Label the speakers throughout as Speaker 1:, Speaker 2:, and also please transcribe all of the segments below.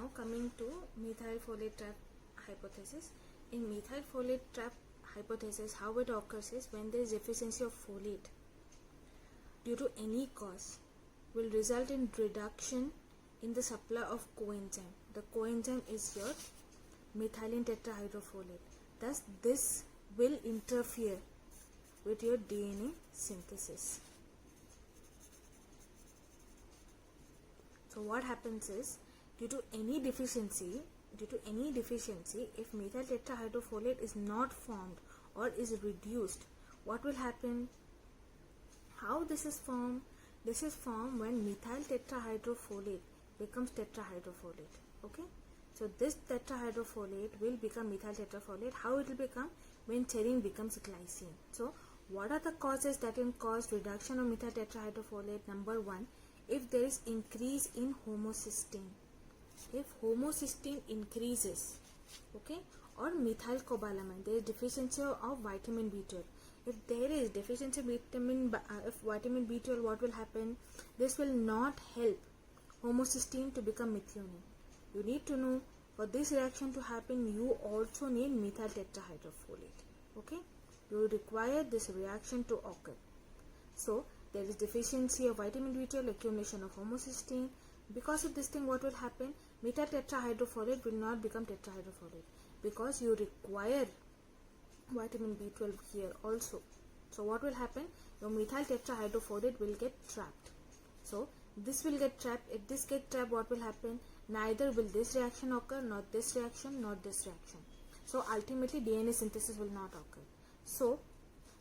Speaker 1: Now coming to methyl folate trap hypothesis. In methyl folate trap hypothesis, how it occurs is when there is deficiency of folate due to any cause will result in reduction in the supply of coenzyme. The coenzyme is your methylene tetrahydrofolate. Thus, this will interfere with your DNA synthesis. So what happens is, due to any deficiency, if methyl tetrahydrofolate is not formed or is reduced, what will happen? How this is formed? This is formed when methyl tetrahydrofolate becomes tetrahydrofolate. Okay, so this tetrahydrofolate will become methyl tetrafolate. How it will become? When serine becomes glycine. So what are the causes that can cause reduction of methyl tetrahydrofolate? Number one, if there is increase in homocysteine. If homocysteine increases, okay, or methylcobalamin, there is deficiency of vitamin B12. If there is deficiency of vitamin B12, what will happen? This will not help homocysteine to become methionine. You need to know, for this reaction to happen, you also need methyl tetrahydrofolate. Okay, you require this reaction to occur. So there is deficiency of vitamin B12, accumulation of homocysteine. Because of this thing, what will happen? Methyl tetrahydrofolate will not become tetrahydrofolate because you require vitamin B12 here also. So what will happen? Your methyl tetrahydrofolate will get trapped. So this will get trapped. If this gets trapped, what will happen? Neither will this reaction occur, not this reaction, not this reaction. So ultimately DNA synthesis will not occur. So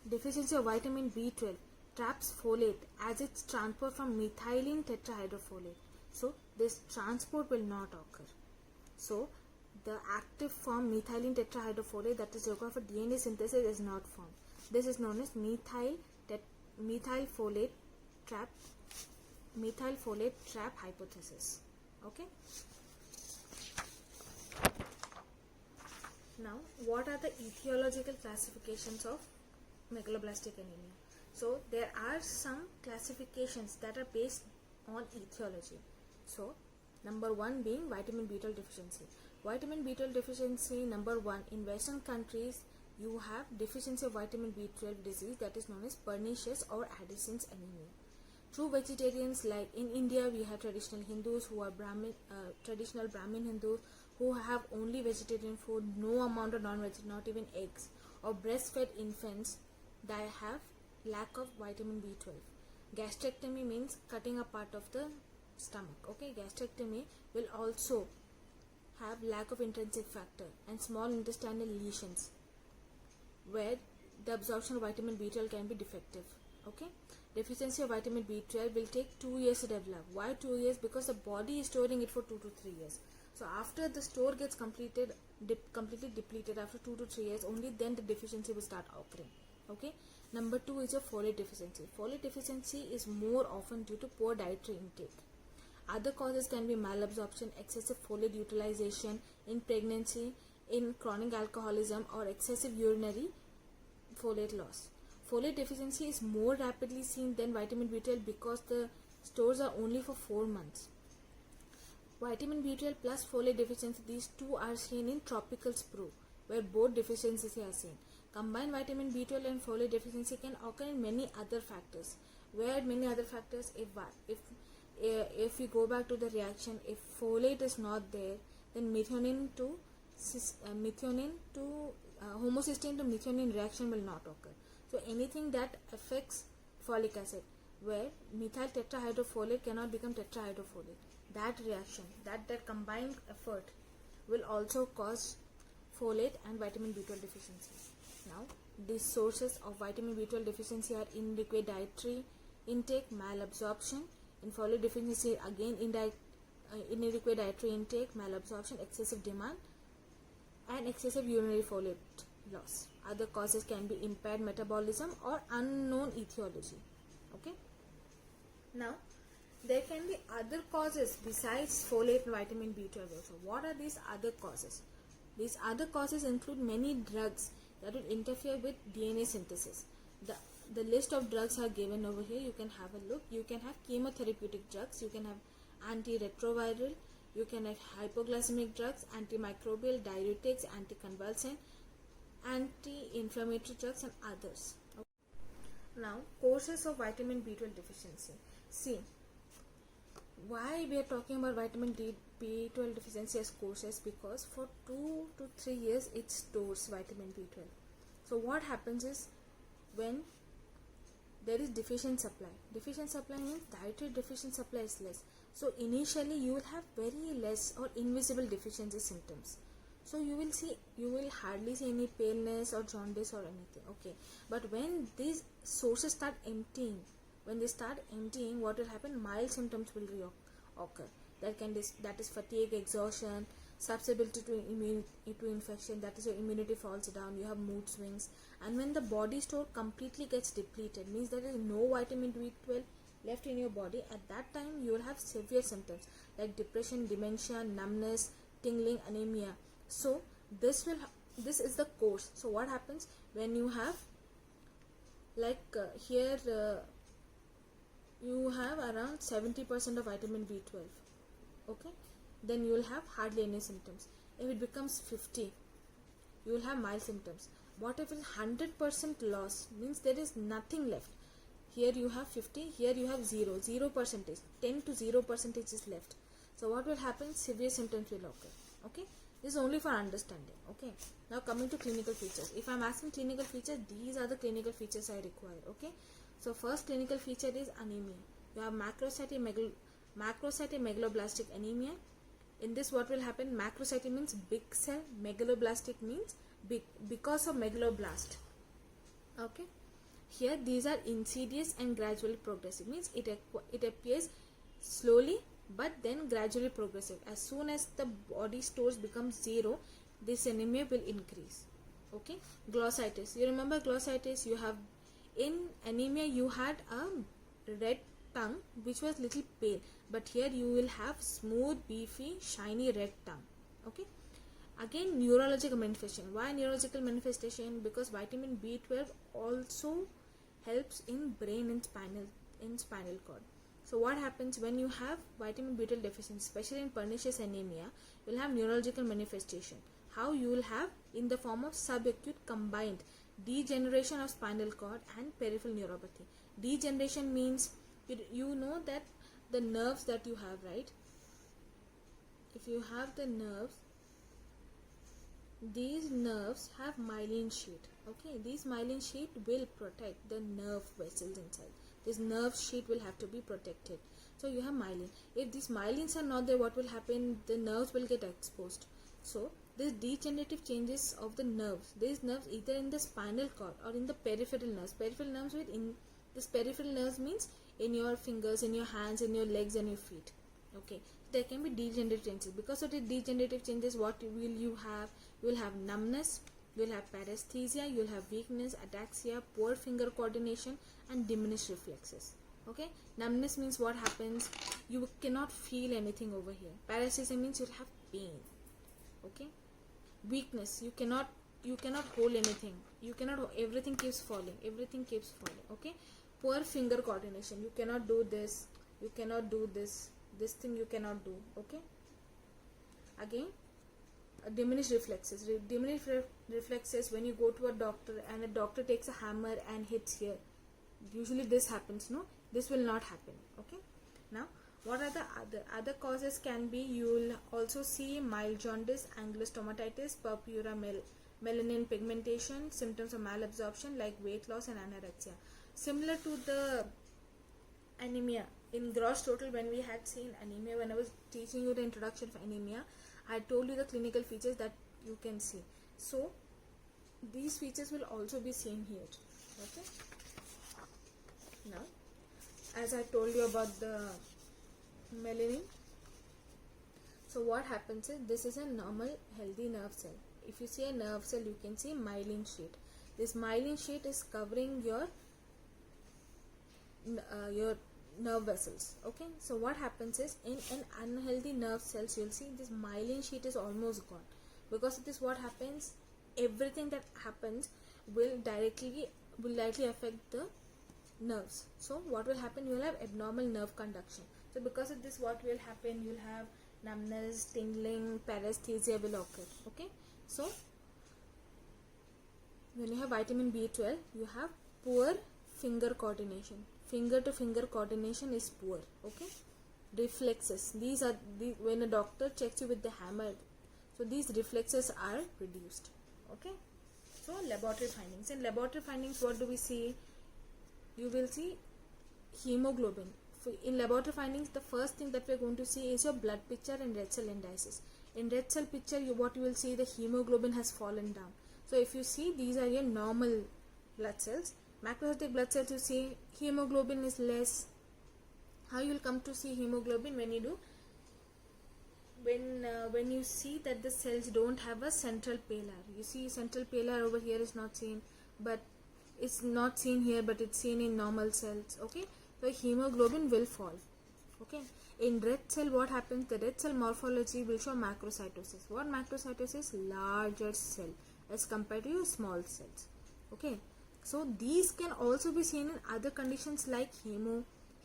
Speaker 1: deficiency of vitamin B12 traps folate as it's transferred from methylene tetrahydrofolate. So this transport will not occur. So the active form methylene tetrahydrofolate that is required for DNA synthesis is not formed. This is known as methyl folate trap hypothesis. Okay. Now, what are the etiological classifications of megaloblastic anemia? So there are some classifications that are based on etiology. So number one being vitamin B12 deficiency. Vitamin B12 deficiency, number one, in Western countries you have deficiency of vitamin B12 disease that is known as pernicious or Addison's anemia. True vegetarians, like in India we have traditional Hindus who are traditional Brahmin Hindus who have only vegetarian food, no amount of non-veg, not even eggs, or breastfed infants that have lack of vitamin B12. Gastrectomy means cutting a part of the stomach. Okay, gastrectomy will also have lack of intrinsic factor and small intestinal lesions where the absorption of vitamin B12 can be defective. Okay, deficiency of vitamin B12 will take 2 years to develop. Why 2 years? Because the body is storing it for 2 to 3 years. So after the store gets completely depleted after 2 to 3 years, only then the deficiency will start occurring. Okay. Number two is a folate deficiency. Folate deficiency is more often due to poor dietary intake. Other causes can be malabsorption, excessive folate utilization in pregnancy, in chronic alcoholism, or excessive urinary folate loss. Folate deficiency is more rapidly seen than vitamin B12 because the stores are only for 4 months. Vitamin B12 plus folate deficiency, these two are seen in tropical sprue where both deficiencies are seen. Combined vitamin B12 and folate deficiency can occur in many other factors. Where many other factors? If we go back to the reaction, if folate is not there, then homocysteine to methionine reaction will not occur. So anything that affects folic acid, where methyl tetrahydrofolate cannot become tetrahydrofolate, that reaction, that combined effort will also cause folate and vitamin B12 deficiency. Now, these sources of vitamin B12 deficiency are inadequate dietary intake, malabsorption. In folate deficiency, again inadequate dietary intake, malabsorption, excessive demand, and excessive urinary folate loss. Other causes can be impaired metabolism or unknown etiology. Okay. Now, there can be other causes besides folate and vitamin B12 also. What are these other causes? These other causes include many drugs that will interfere with DNA synthesis. The list of drugs are given over here. You can have a look. You can have chemotherapeutic drugs. You can have antiretroviral. You can have hypoglycemic drugs, antimicrobial, diuretics, anticonvulsant, anti-inflammatory drugs, and others. Now, causes of vitamin B12 deficiency. See, why we are talking about vitamin B12 deficiency as causes? Because for 2 to 3 years it stores vitamin B12. So what happens is, when there is deficient supply means dietary deficient supply is less. So initially you will have very less or invisible deficiency symptoms. So you will hardly see any paleness or jaundice or anything. Okay, but when these sources start emptying, what will happen? Mild symptoms will occur. That is fatigue, exhaustion, susceptibility to infection. That is, your immunity falls down. You have mood swings, and when the body store completely gets depleted, means there is no vitamin B12 left in your body. At that time, you will have severe symptoms like depression, dementia, numbness, tingling, anemia. So this is the course. So what happens when you have you have around 70% of vitamin B12, okay, then you will have hardly any symptoms. If it becomes 50, you will have mild symptoms. What if it's 100% loss? Means there is nothing left. Here you have 50, here you have 0%, 10 to 0% is left. So what will happen? Severe symptoms will occur. Okay, this is only for understanding. Okay, now coming to clinical features. If I am asking clinical features, these are the clinical features I require. Okay, so first clinical feature is anemia. You have macrocytic megaloblastic anemia. In this, what will happen? Macrocytic means big cell, megaloblastic means big, because of megaloblast. Okay, here these are insidious and gradually progressive, means it appears slowly but then gradually progressive. As soon as the body stores becomes 0, this anemia will increase. Okay, glossitis. You remember glossitis? You have in anemia you had a red tongue which was little pale, but here you will have smooth, beefy, shiny red tongue. Okay, again neurological manifestation. Why neurological manifestation? Because vitamin B12 also helps in brain and spinal cord. So what happens when you have vitamin B12 deficiency, especially in pernicious anemia? You will have neurological manifestation. How? You will have in the form of subacute combined degeneration of spinal cord and peripheral neuropathy. Degeneration means, you know that the nerves that you have, right? If you have the nerves, these nerves have myelin sheet. Okay, these myelin sheet will protect the nerve vessels inside. This nerve sheet will have to be protected. So you have myelin. If these myelins are not there, what will happen? The nerves will get exposed. So these degenerative changes of the nerves, these nerves either in the spinal cord or in the peripheral nerves. Peripheral nerves this peripheral nerves means in your fingers, in your hands, in your legs and your feet. Okay, there can be degenerative changes. Because of the degenerative changes, what will you have? You will have numbness, you will have paresthesia, you will have weakness, ataxia, poor finger coordination and diminished reflexes. Okay, numbness means what happens? You cannot feel anything over here. Paresthesia means you will have pain. Okay, weakness, you cannot hold anything. Everything keeps falling. Okay, poor finger coordination, you cannot do this, you cannot do this thing you cannot do. Okay, again diminished reflexes. Diminished reflexes, when you go to a doctor and a doctor takes a hammer and hits here, usually this happens. No, this will not happen. Okay, now what are the other causes? Can be, you will also see mild jaundice, angular stomatitis, purpura, melanin pigmentation, symptoms of malabsorption like weight loss and anorexia. Similar to the anemia, in gross total, when we had seen anemia, when I was teaching you the introduction of anemia, I told you the clinical features that you can see. So these features will also be seen here. Okay, now as I told you about the melanin, so what happens is, this is a normal healthy nerve cell. If you see a nerve cell, you can see myelin sheet. This myelin sheet is covering your nerve vessels. Okay, so what happens is, in an unhealthy nerve cells, you'll see this myelin sheet is almost gone. Because of this, what happens? Everything that happens will directly affect the nerves. So what will happen? You will have abnormal nerve conduction. So because of this, what will happen? You'll have numbness, tingling, paresthesia will occur. Okay, so when you have vitamin B12, you have poor finger coordination. Finger to finger coordination is poor. Okay, reflexes, these are when a doctor checks you with the hammer, so these reflexes are reduced. Okay, so laboratory findings. In laboratory findings, what do we see? You will see hemoglobin. In laboratory findings, the first thing that we are going to see is your blood picture and red cell indices. In red cell picture, what you will see, the hemoglobin has fallen down. So if you see, these are your normal blood cells. Macrocytic blood cells, you see hemoglobin is less. How you will come to see hemoglobin? When you do, when you see that the cells don't have a central palar. You see central palar over here is not seen, but it's not seen here, but it's seen in normal cells. Okay, so hemoglobin will fall. Okay, in red cell, what happens? The red cell morphology will show macrocytosis. What macrocytosis? Larger cell as compared to your small cells. Okay, so these can also be seen in other conditions like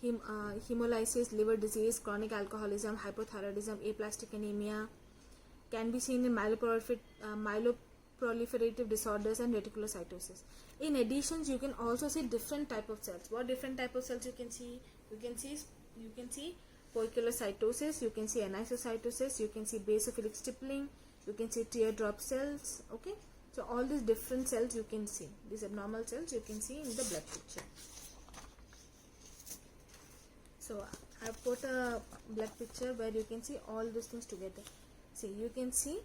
Speaker 1: hemolysis, liver disease, chronic alcoholism, hypothyroidism, aplastic anemia. Can be seen in myeloproliferative disorders and reticulocytosis. In addition, you can also see different type of cells. What different type of cells you can see? You can see poikilocytosis, you can see anisocytosis, you can see basophilic stippling, you can see teardrop cells. Okay, so all these different cells you can see. These abnormal cells you can see in the blood picture. So I've put a blood picture where you can see all these things together. See, you can see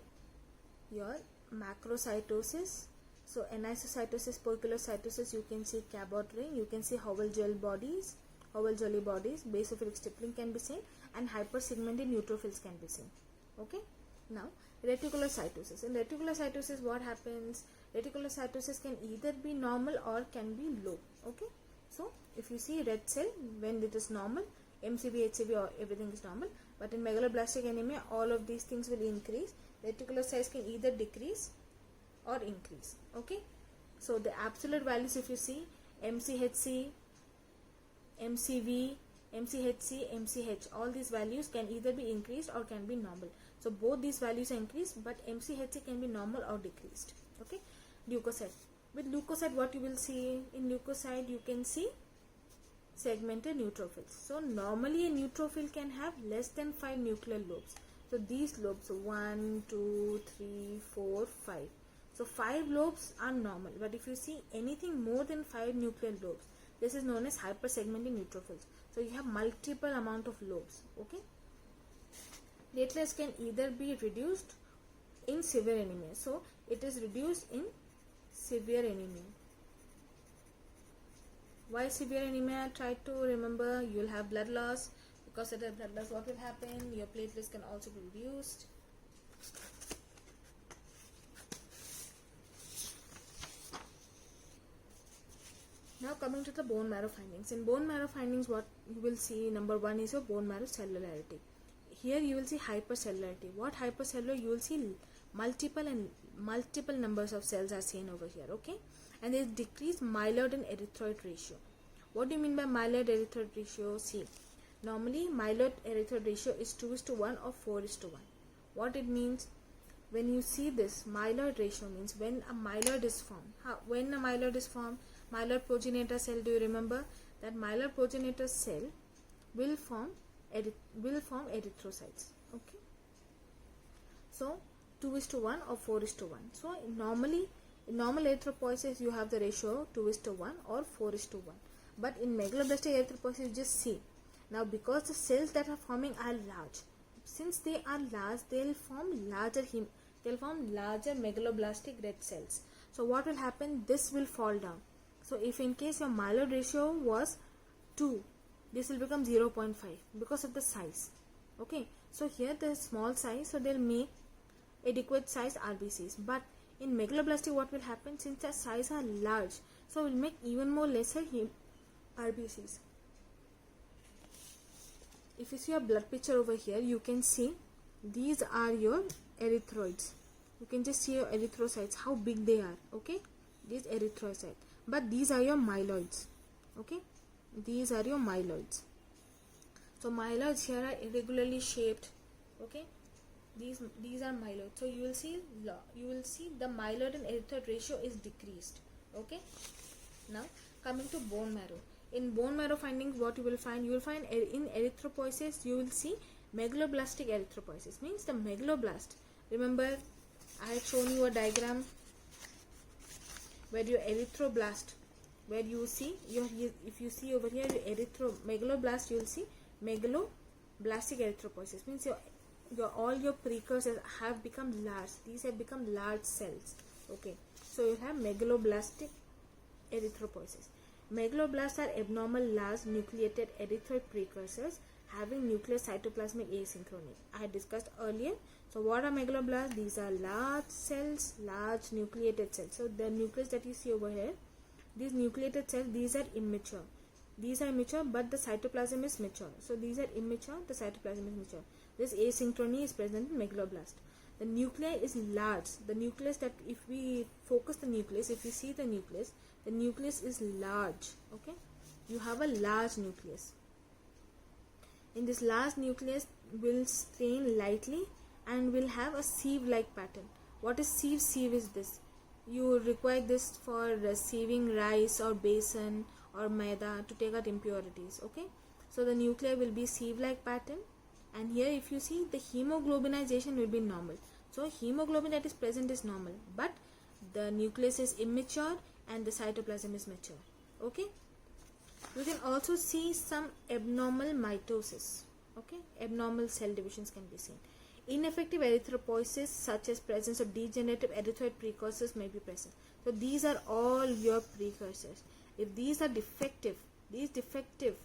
Speaker 1: your macrocytosis. So anisocytosis, poikilocytosis, you can see Cabot ring, you can see Howell jelly bodies, basophilic stippling can be seen, and hypersegmented neutrophils can be seen. Okay, now reticulocytosis. In reticulocytosis, what happens? Reticulocytosis can either be normal or can be low. Okay, so if you see red cell, when it is normal, MCV, HCV, or everything is normal, but in megaloblastic anemia, all of these things will increase. Reticular size can either decrease or increase. Okay, so the absolute values, if you see MCHC, MCV, MCHC, MCH, all these values can either be increased or can be normal. So both these values are increased, but MCHC can be normal or decreased. Okay, leukocyte. With leukocyte, what you will see? In leukocyte, you can see segmented neutrophils. So normally a neutrophil can have less than 5 nuclear lobes. So these lobes, 1, 2, 3, 4, 5. So 5 lobes are normal, but if you see anything more than 5 nuclear lobes, this is known as hypersegmented neutrophils. So you have multiple amount of lobes. Okay, platelets can either be reduced in severe anemia. So it is reduced in severe anemia. Why severe anemia? Try to remember. You will have blood loss. Because of the blood loss, what will happen? Your platelets can also be reduced. Now coming to the bone marrow findings. In bone marrow findings, what you will see, number 1 is your bone marrow cellularity. Here you will see hypercellularity. What hypercellular? You will see multiple numbers of cells are seen over here. Okay, and there is decreased myeloid and erythroid ratio. What do you mean by myeloid erythroid ratio? See, normally myeloid erythroid ratio is 2:1 or 4:1. What it means? When you see this myeloid ratio means when a myeloid is formed. When a myeloid is formed, myeloid progenitor cell, do you remember that myeloid progenitor cell will form erythrocytes? Okay, so 2:1 or 4:1. So normally in normal erythropoiesis you have the ratio 2:1 or 4:1, but in megaloblastic erythropoiesis you just see. Now because the cells that are forming are large, since they are large, they'll form larger megaloblastic red cells. So what will happen? This will fall down. So if in case your myeloid ratio was 2, this will become 0.5 because of the size. Okay, so here the small size, so they'll make adequate size RBCs. But in megaloblastic, what will happen? Since the size are large, so we'll make even more lesser RBCs. If you see a blood picture over here, you can see these are your erythroids. You can just see your erythrocytes, how big they are. Okay, these erythrocytes, but these are your myeloids. Okay, these are your myeloids. So myeloids here are irregularly shaped. Okay, these are myeloid. So you will see the myeloid and erythroid ratio is decreased. Okay, now coming to bone marrow. In bone marrow findings, what you will find in erythropoiesis, you will see megaloblastic erythropoiesis. Means the megaloblast, remember I had shown you a diagram where your erythroblast, where you see if you see over here your megaloblast, you will see megaloblastic erythropoiesis. Means all your precursors have become large. These have become large cells. Okay, so you have megaloblastic erythropoiesis. Megaloblasts are abnormal large nucleated erythroid precursors having nuclear cytoplasmic asynchrony. I had discussed earlier. So what are megaloblasts? These are large cells, large nucleated cells. So the nucleus that you see over here, these nucleated cells, these are immature. These are immature, but the cytoplasm is mature. So these are immature, the cytoplasm is mature. This asynchrony is present in megaloblast. The nuclei is large. The nucleus, that if we focus the nucleus, if you see the nucleus is large. Okay, you have a large nucleus. In this large nucleus will strain lightly and will have a sieve-like pattern. What is sieve? Sieve is this. You require this for sieving rice or besan or maida to take out impurities. Okay, so the nuclei will be sieve-like pattern, and here if you see, the hemoglobinization will be normal. So hemoglobin that is present is normal, but the nucleus is immature and the cytoplasm is mature. Okay, you can also see some abnormal mitosis. Okay, abnormal cell divisions can be seen. Ineffective erythropoiesis, such as presence of degenerative erythroid precursors, may be present. So these are all your precursors. If these are defective, these defective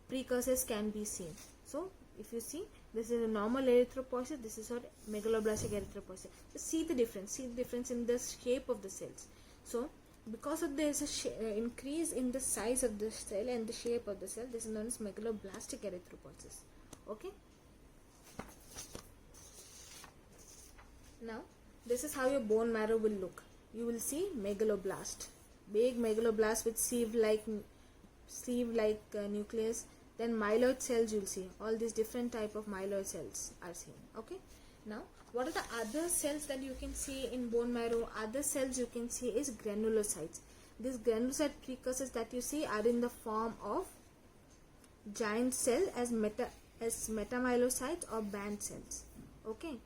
Speaker 1: precursors can be seen. So if you see, this is a normal erythropoiesis, this is a megaloblastic erythropoiesis. So see the difference in the shape of the cells. So because of there is a increase in the size of the cell and the shape of the cell, this is known as megaloblastic erythropoiesis. Okay. Now this is how your bone marrow will look. You will see megaloblast, big megaloblast with sieve-like nucleus. Then myeloid cells, you will see all these different type of myeloid cells are seen. Okay. Now what are the other cells that you can see in bone marrow? Other cells you can see is granulocytes. These granulocyte precursors that you see are in the form of giant cell as metamyelocytes or band cells. Okay,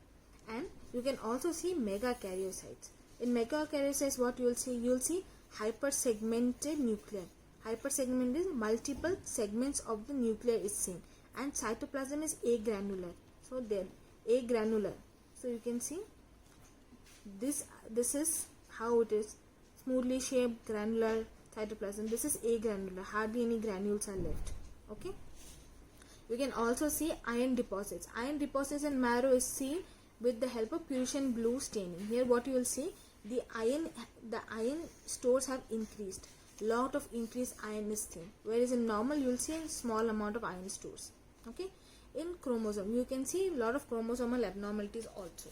Speaker 1: and you can also see megakaryocytes. In megakaryocytes, what you will see? You will see hypersegmented nuclei. Hypersegmented is multiple segments of the nuclei is seen, and cytoplasm is agranular. So then agranular. So you can see this is how it is, smoothly shaped granular cytoplasm. This is agranular, hardly any granules are left. Okay, you can also see iron deposits. Iron deposits in marrow is seen with the help of Prussian blue staining. Here what you will see, the iron stores have increased. Lot of increased iron is seen, whereas in normal you will see a small amount of iron stores. Okay, in chromosome you can see a lot of chromosomal abnormalities also.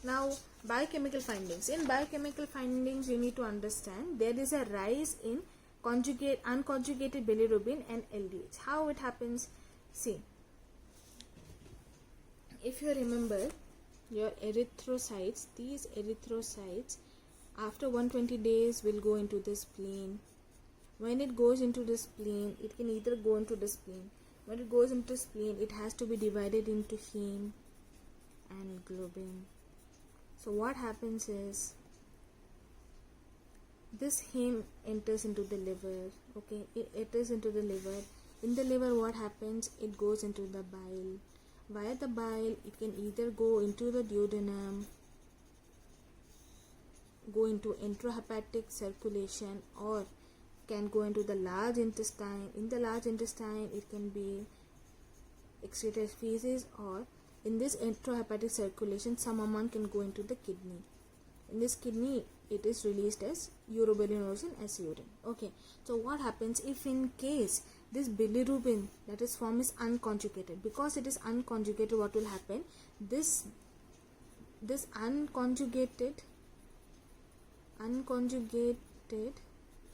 Speaker 1: Now biochemical findings. In biochemical findings, you need to understand there is a rise in unconjugated bilirubin and LDH. How it happens? See, if you remember your erythrocytes, these erythrocytes after 120 days will go into the spleen. When it goes into the spleen, it can either go into the spleen. When it goes into spleen, it has to be divided into heme and globin. So what happens is, this heme enters into the liver. Okay, it enters into the liver. In the liver, what happens? It goes into the bile. Via the bile, it can either go into the duodenum, go into intrahepatic circulation, or can go into the large intestine. In the large intestine, it can be excreted as feces, or in this intrahepatic circulation, some amount can go into the kidney. In this kidney, it is released as urobilinosin as urine. Okay, so what happens if in case this bilirubin that is formed is unconjugated? Because it is unconjugated, what will happen? This unconjugated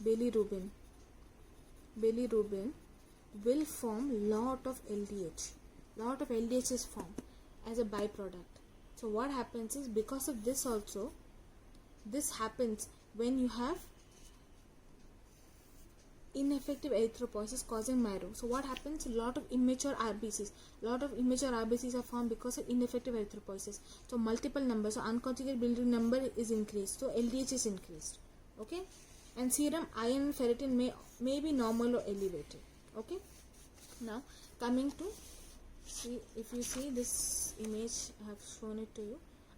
Speaker 1: bilirubin will form lot of LDH. Lot of LDH is formed as a byproduct. So what happens is, because of this also, this happens when you have ineffective erythropoiesis causing myro. So what happens? A lot of immature RBCs. Are formed because of ineffective erythropoiesis. So multiple numbers. So unconjugated bilirubin number is increased. So LDH is increased. Okay. And serum iron and ferritin may be normal or elevated. Okay. Now coming to, see, if you see this image, I have shown it to you.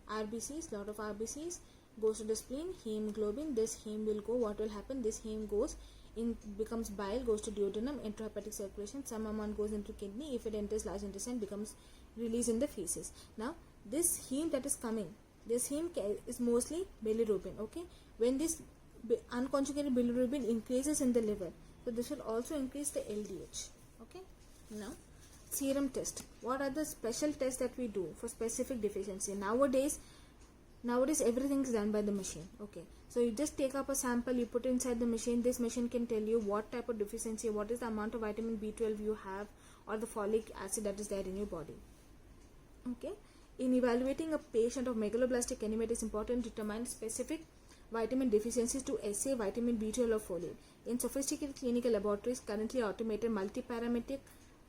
Speaker 1: RBCs, lot of RBCs goes to the spleen, hemoglobin. This heme will go. What will happen? This heme goes in, becomes bile, goes to duodenum, intrahepatic circulation. Some amount goes into kidney. If it enters large intestine, becomes released in the feces. Now this heme that is coming, this heme is mostly bilirubin. Okay, when this unconjugated bilirubin increases in the liver, so this will also increase the LDH. Okay. Now serum test. What are the special tests that we do for specific deficiency? Nowadays everything is done by the machine. Okay, so you just take up a sample, you put inside the machine. This machine can tell you what type of deficiency, what is the amount of vitamin B12 you have, or the folic acid that is there in your body. Okay, in evaluating a patient of megaloblastic anemia, it is important to determine specific vitamin deficiencies to assay vitamin B12 or folate. In sophisticated clinical laboratories, currently automated multi-parametric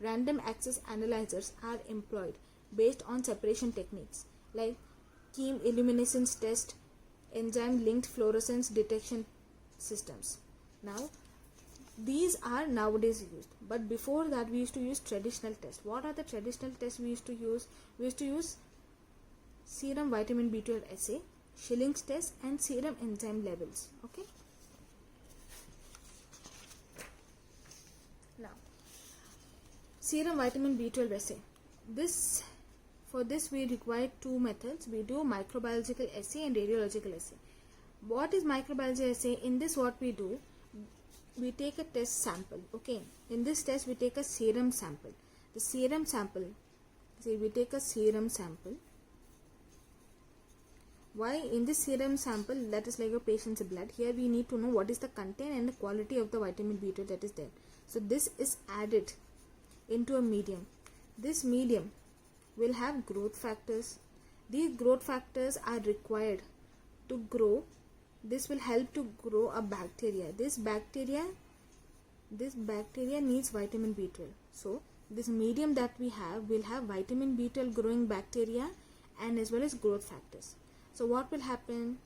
Speaker 1: random access analyzers are employed based on separation techniques like chemiluminescence test, enzyme linked fluorescence detection systems. Now these are nowadays used, but before that we used to use traditional tests. What are the traditional tests we used to use? We used to use serum vitamin B12 assay, Schilling's test, and serum enzyme levels. Okay. Now serum vitamin B12 assay. For this we require two methods. We do microbiological assay and radiological assay. What is microbiology assay? In this, what we do, we take a test sample. Okay, in this test we take a serum sample. The serum sample, see, we take a serum sample. Why? In this serum sample, that is like a patient's blood, here we need to know what is the content and the quality of the vitamin B12 that is there. So this is added into a medium. This medium will have growth factors. These growth factors are required to grow. This will help to grow a bacteria. This bacteria needs vitamin B12. So this medium that we have will have vitamin B12 growing bacteria and as well as growth factors. So what will happen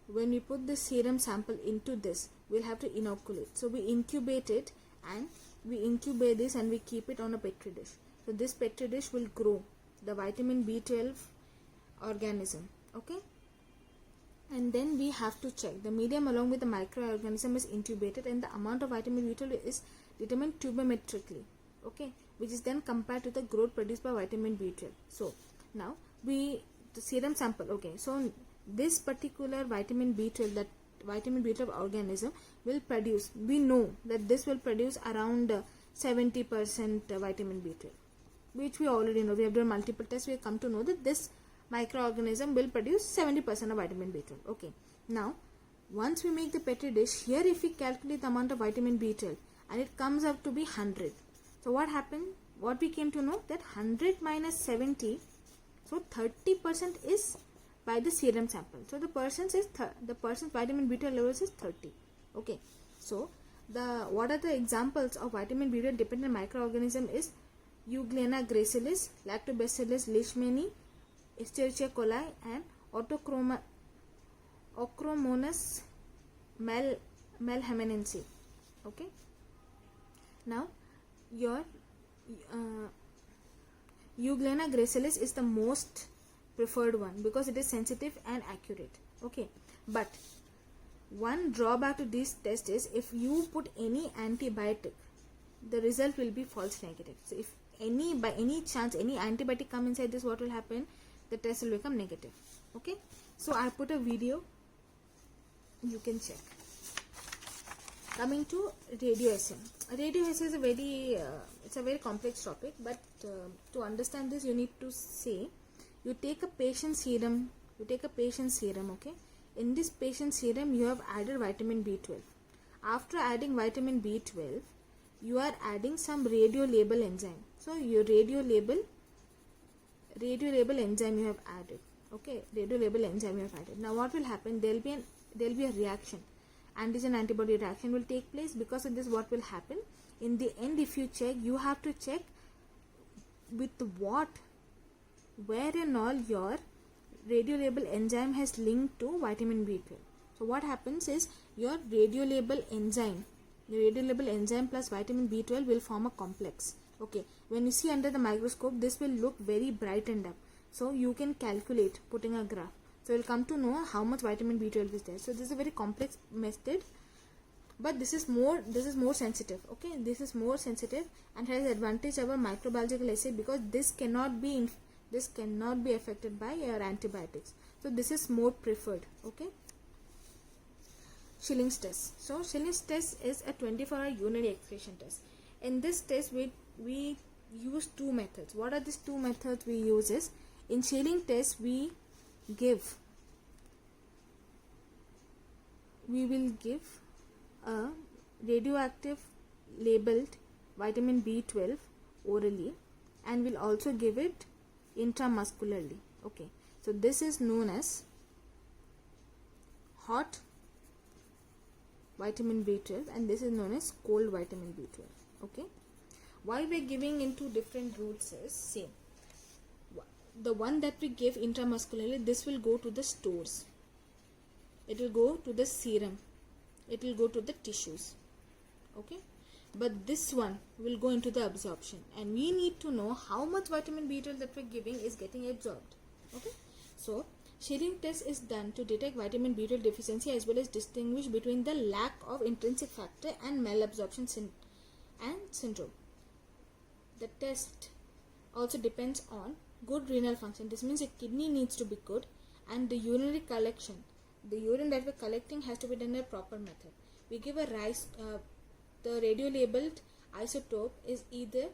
Speaker 1: when we put the serum sample into this? We'll have to inoculate. So we incubate it, and we incubate this and we keep it on a petri dish. So this petri dish will grow the vitamin B12 organism. Okay, and then we have to check the medium along with the microorganism is intubated, and the amount of vitamin B12 is determined tubometrically. Okay, which is then compared to the growth produced by vitamin B12. So now the serum sample. Okay, so this particular vitamin B12, that vitamin B12 organism will produce, we know that this will produce around 70% vitamin B12, which we already know. We have done multiple tests. We have come to know that this microorganism will produce 70% of vitamin B12. Okay, now once we make the petri dish, here if we calculate the amount of vitamin B12 and it comes out to be 100. So what happened? What we came to know, that 100 minus 70, so 30% is by the serum sample. So the person's vitamin B12 levels is 30. Okay, so what are the examples of vitamin B12 dependent microorganism is Euglena gracilis, Lactobacillus leishmani, Escherichia coli, and Ochromonas malhamenense. Okay, now your Euglena gracilis is the most preferred one because it is sensitive and accurate. Okay, but one drawback to this test is if you put any antibiotic, the result will be false negative. So if by any chance any antibiotic come inside this, what will happen? The test will become negative. Okay, so I put a video, you can check. Coming to radioassay. Radioassay is a very complex topic, but to understand this you need to say, you take a patient serum. Okay, in this patient serum you have added vitamin B12. After adding vitamin B12, you are adding some radiolabel enzyme. So your radiolabel enzyme you have added. Okay, radiolabel enzyme you have added. Now what will happen? There will be a reaction. Antigen antibody reaction will take place. Because of this, what will happen? In the end, if you check, you have to check with what, where and all your radiolabel enzyme has linked to vitamin B12. So what happens is your radiolabel enzyme plus vitamin B12 will form a complex. Okay, when you see under the microscope, this will look very brightened up. So you can calculate putting a graph. So you'll come to know how much vitamin B12 is there. So this is a very complex method, but this is more sensitive. Okay, this is more sensitive and has advantage over microbiological assay, because this cannot be affected by your antibiotics. So this is more preferred. Okay. Schilling's test. So Schilling's test is a 24-hour urinary excretion test. In this test, we use two methods. What are these two methods we use? Is in Schilling test we will give a radioactive labeled vitamin B12 orally, and we'll also give it intramuscularly. Okay, so this is known as hot vitamin B12 and this is known as cold vitamin B12. Okay, why we're giving into different routes is same. The one that we give intramuscularly, this will go to the stores, it will go to the serum, it will go to the tissues. Okay, but this one will go into the absorption, and we need to know how much vitamin B12 that we're giving is getting absorbed. Okay, so Schilling test is done to detect vitamin B12 deficiency as well as distinguish between the lack of intrinsic factor and malabsorption syndrome. The test also depends on good renal function. This means the kidney needs to be good, and the urinary collection, the urine that we're collecting has to be done in a proper method. We give a the radiolabeled isotope is either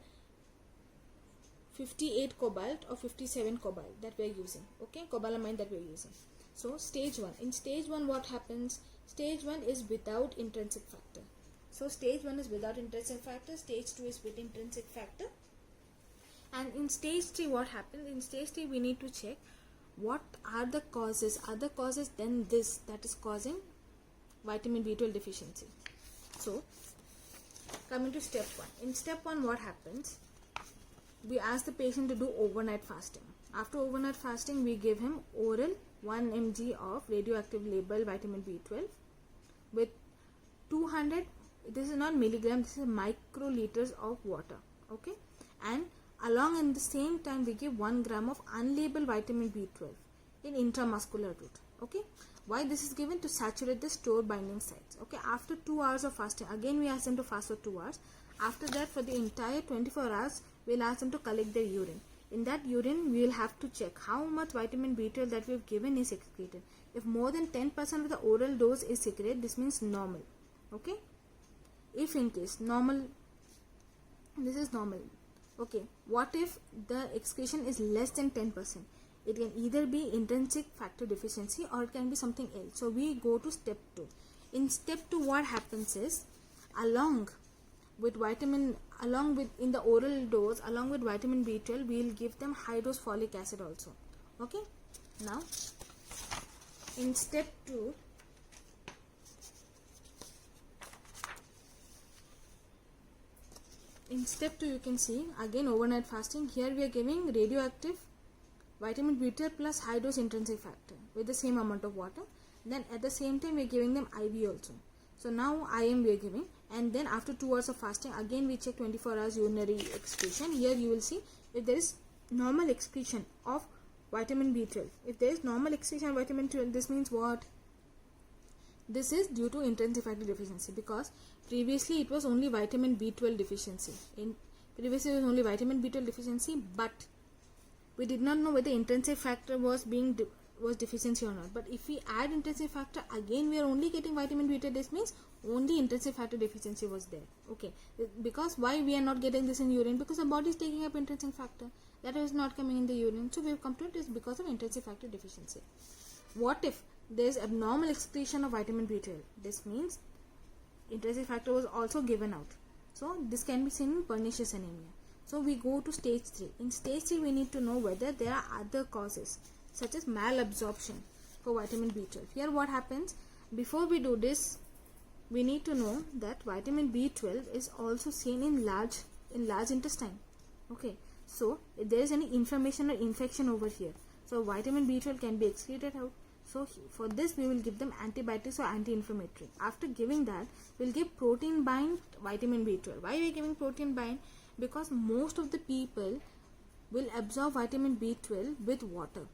Speaker 1: 58 cobalt or 57 cobalt that we are using. Okay, cobalamine that we are using. So stage 1. In stage 1, what happens? Stage 1 is without intrinsic factor. So stage 1 is without intrinsic factor. Stage 2 is with intrinsic factor. And in stage 3, what happens? In stage 3, we need to check what are the causes, other causes than this that is causing vitamin B12 deficiency. So coming to step 1. In step 1, what happens? We ask the patient to do overnight fasting. After overnight fasting, we give him oral 1 mg of radioactive label vitamin B12 with 200, this is not milligram, this is microliters of water. Okay, and along in the same time we give 1 gram of unlabeled vitamin B12 in intramuscular route. Okay, why this is given? To saturate the store binding sites. Okay, after 2 hours of fasting, again we ask them to fast for 2 hours. After that, for the entire 24 hours, we'll ask them to collect their urine. In that urine, we will have to check how much vitamin B12 that we've given is excreted. If more than 10% of the oral dose is secreted, this means normal. Okay, if in case normal, this is normal. Okay, what if the excretion is less than 10%? It can either be intrinsic factor deficiency or it can be something else. So we go to step 2. In step 2, what happens is, in the oral dose, along with vitamin B12, we will give them high dose folic acid also. Okay, now in step 2, you can see again overnight fasting. Here we are giving radioactive vitamin B12 plus high dose intrinsic factor with the same amount of water. Then at the same time we are giving them IV also. So now IM we are giving, and then after 2 hours of fasting, again we check 24 hours urinary excretion. Here you will see if there is normal excretion of vitamin B12. If there is normal excretion of vitamin B12, this means what? This is due to intrinsic factor deficiency, because previously it was only vitamin B12 deficiency. Previously it was only vitamin B12 deficiency, but we did not know whether intrinsic factor was deficiency or not. But if we add intrinsic factor, again we are only getting vitamin B12. This means only intrinsic factor deficiency was there. Okay, because why we are not getting this in urine? Because the body is taking up intrinsic factor that is not coming in the urine. So we have come to it is because of intrinsic factor deficiency. What if there is abnormal excretion of vitamin B12? This means intrinsic factor was also given out. So this can be seen in pernicious anemia. So we go to stage 3. In stage 3 we need to know whether there are other causes such as malabsorption for vitamin B12. Here what happens, before we do this, we need to know that vitamin B12 is also seen in large intestine. Okay, so if there is any inflammation or infection over here, so vitamin B12 can be excreted out. So for this we will give them antibiotics or anti-inflammatory. After giving that, we'll give protein bind vitamin B12. Why are we giving protein bind? Because most of the people will absorb vitamin B12 with water.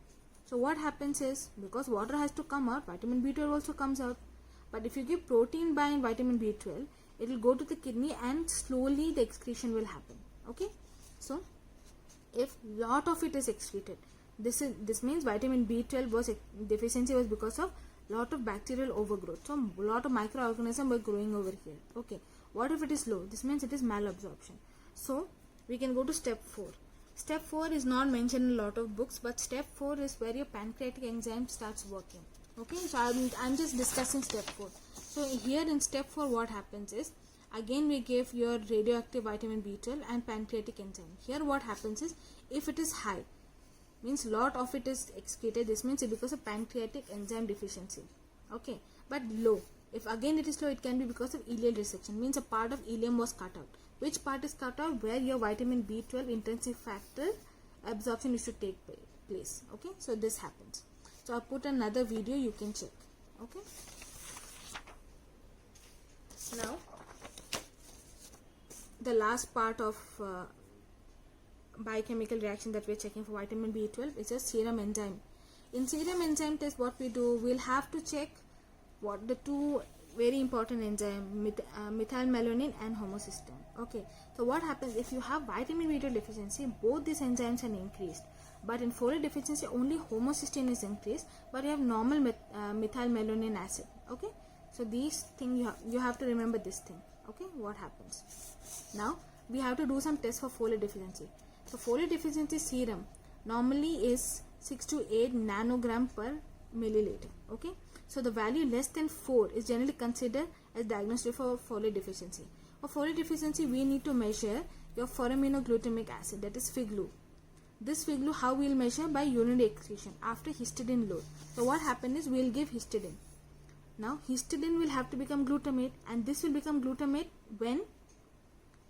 Speaker 1: So what happens is, because water has to come out, vitamin B12 also comes out. But if you give protein bind vitamin B12, it will go to the kidney and slowly the excretion will happen. Okay, so if lot of it is excreted, this means vitamin B12 deficiency was because of lot of bacterial overgrowth. So lot of microorganisms were growing over here. Okay, what if it is low? This means it is malabsorption. So we can go to step 4. Step 4 is not mentioned in a lot of books, but step 4 is where your pancreatic enzyme starts working. Okay, so I'm just discussing step 4. So here in step 4 what happens is, again we give your radioactive vitamin B12 and pancreatic enzyme. Here what happens is, if it is high, means lot of it is excreted, this means it because of pancreatic enzyme deficiency. Okay, but low, if again it is low, it can be because of ileal resection, means a part of ileum was cut out. Which part is cut out? Where your vitamin B12 intensive factor absorption is to take place. Okay, so this happens. So I'll put another video, you can check. Okay, now the last part of biochemical reaction that we are checking for vitamin B12 is a serum enzyme. In serum enzyme test, what we do, we'll have to check what the two very important enzyme, methylmalonine and homocysteine. Okay, so what happens if you have vitamin B12 deficiency, both these enzymes are increased, but in folate deficiency only homocysteine is increased, but you have normal methylmalonine acid. Okay, so these things you have to remember this thing. Okay, what happens now, we have to do some tests for folate deficiency. So folate deficiency serum normally is 6 to 8 nanogram per milliliter. Okay, so the value less than 4 is generally considered as diagnostic for folate deficiency. For folate deficiency, we need to measure your foraminoglutamic acid, that is FIGLU. This FIGLU, how we will measure? By urinary excretion after histidine load. So what happens is, we will give histidine. Now histidine will have to become glutamate, and this will become glutamate when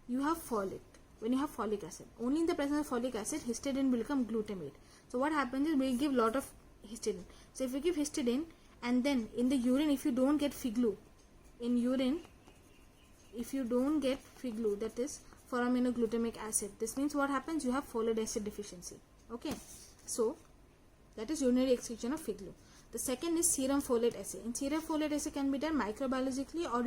Speaker 1: you have folate. When you have folic acid, only in the presence of folic acid, histidine will become glutamate. So what happens is, we give lot of histidine. So if we give histidine, and then in the urine, if you don't get FIGLU, in urine, if you don't get FIGLU, that is foraminoglutamic acid, this means what happens, you have folate acid deficiency. Okay, so that is urinary excretion of FIGLU. The second is serum folate assay. In serum folate assay can be done microbiologically or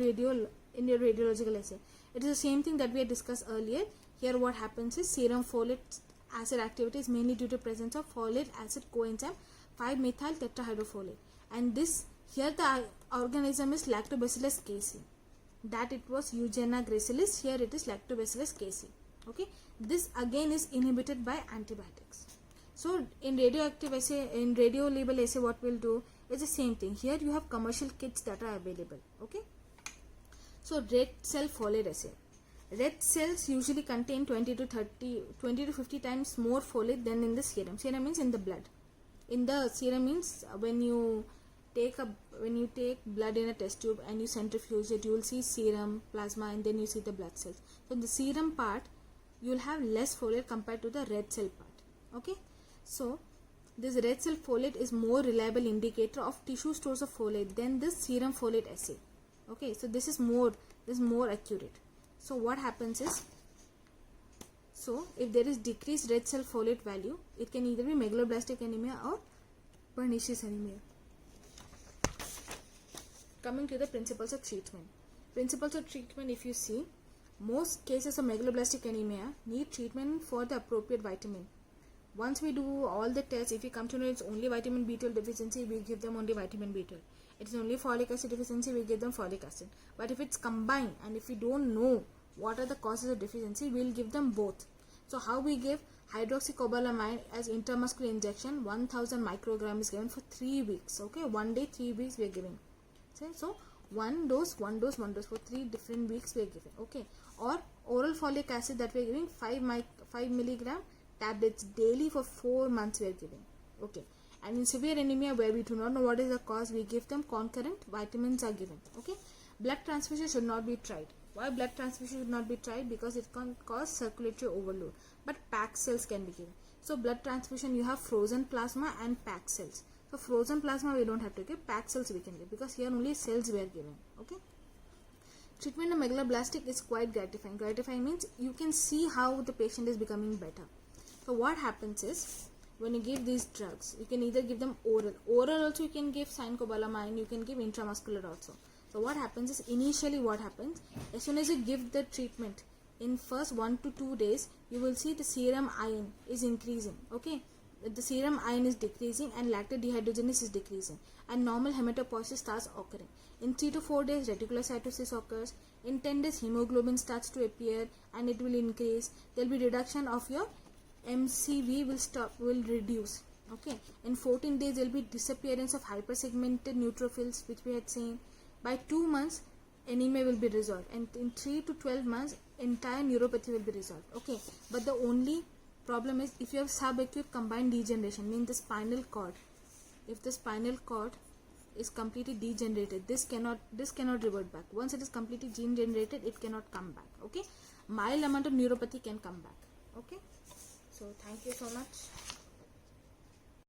Speaker 1: in the radiological assay. It is the same thing that we had discussed earlier. Here what happens is, serum folate acid activity is mainly due to presence of folate acid coenzyme 5-methyl tetrahydrofolate, and this here the organism is Lactobacillus casei. That it was Eugenia gracilis, here it is Lactobacillus casei. Okay, this again is inhibited by antibiotics. So in radioactive assay, in radiolabel assay, what we'll do is the same thing. Here you have commercial kits that are available. Okay, so red cell folate assay. Red cells usually contain 20 to 50 times more folate than in the serum. Serum means in the blood. In the serum means when you take blood in a test tube and you centrifuge it, you will see serum, plasma, and then you see the blood cells. So the serum part, you will have less folate compared to the red cell part. Okay, so this red cell folate is more reliable indicator of tissue stores of folate than this serum folate assay. Okay, so this is more accurate. So what happens is, so if there is decreased red cell folate value, it can either be megaloblastic anemia or pernicious anemia. Coming to the principles of treatment. Principles of treatment, if you see, most cases of megaloblastic anemia need treatment for the appropriate vitamin. Once we do all the tests, if we come to know it's only vitamin B12 deficiency, we give them only vitamin B12. It is only folic acid deficiency, we give them folic acid. But if it's combined and if we don't know what are the causes of deficiency, we will give them both. So how we give? Hydroxycobalamin as intramuscular injection, 1000 microgram is given for 3 weeks. Okay, 1 day 3 weeks we are giving. So one dose for 3 different weeks we are giving. Okay, or oral folic acid that we are giving 5 milligram tablets daily for 4 months we are giving. Okay, and in severe anemia where we do not know what is the cause, we give them concurrent vitamins are given. Okay, blood transfusion should not be tried. Why blood transfusion should not be tried? Because it can cause circulatory overload, but packed cells can be given. So blood transfusion, you have frozen plasma and packed cells. So frozen plasma we don't have to give, packed cells we can give, because here only cells we are giving. Okay, treatment of megaloblastic is quite gratifying. Gratifying means you can see how the patient is becoming better. So what happens is, when you give these drugs, you can either give them oral also, you can give cyanocobalamin, you can give intramuscular also. So what happens is, initially what happens, as soon as you give the treatment, in first 1 to 2 days you will see the serum iron is increasing. Okay, the serum iron is decreasing and lactate dehydrogenase is decreasing, and normal hematopoiesis starts occurring. In 3 to 4 days reticulocytosis occurs. In 10 days hemoglobin starts to appear and it will increase. There will be reduction of your MCV will reduce. Okay, in 14 days there will be disappearance of hypersegmented neutrophils which we had seen. By 2 months anemia will be resolved, and in 3 to 12 months entire neuropathy will be resolved. Okay, but the only problem is, if you have subacute combined degeneration, means the spinal cord, if the spinal cord is completely degenerated, this cannot revert back. Once it is completely degenerated, it cannot come back. Okay, mild amount of neuropathy can come back. Okay, so thank you so much.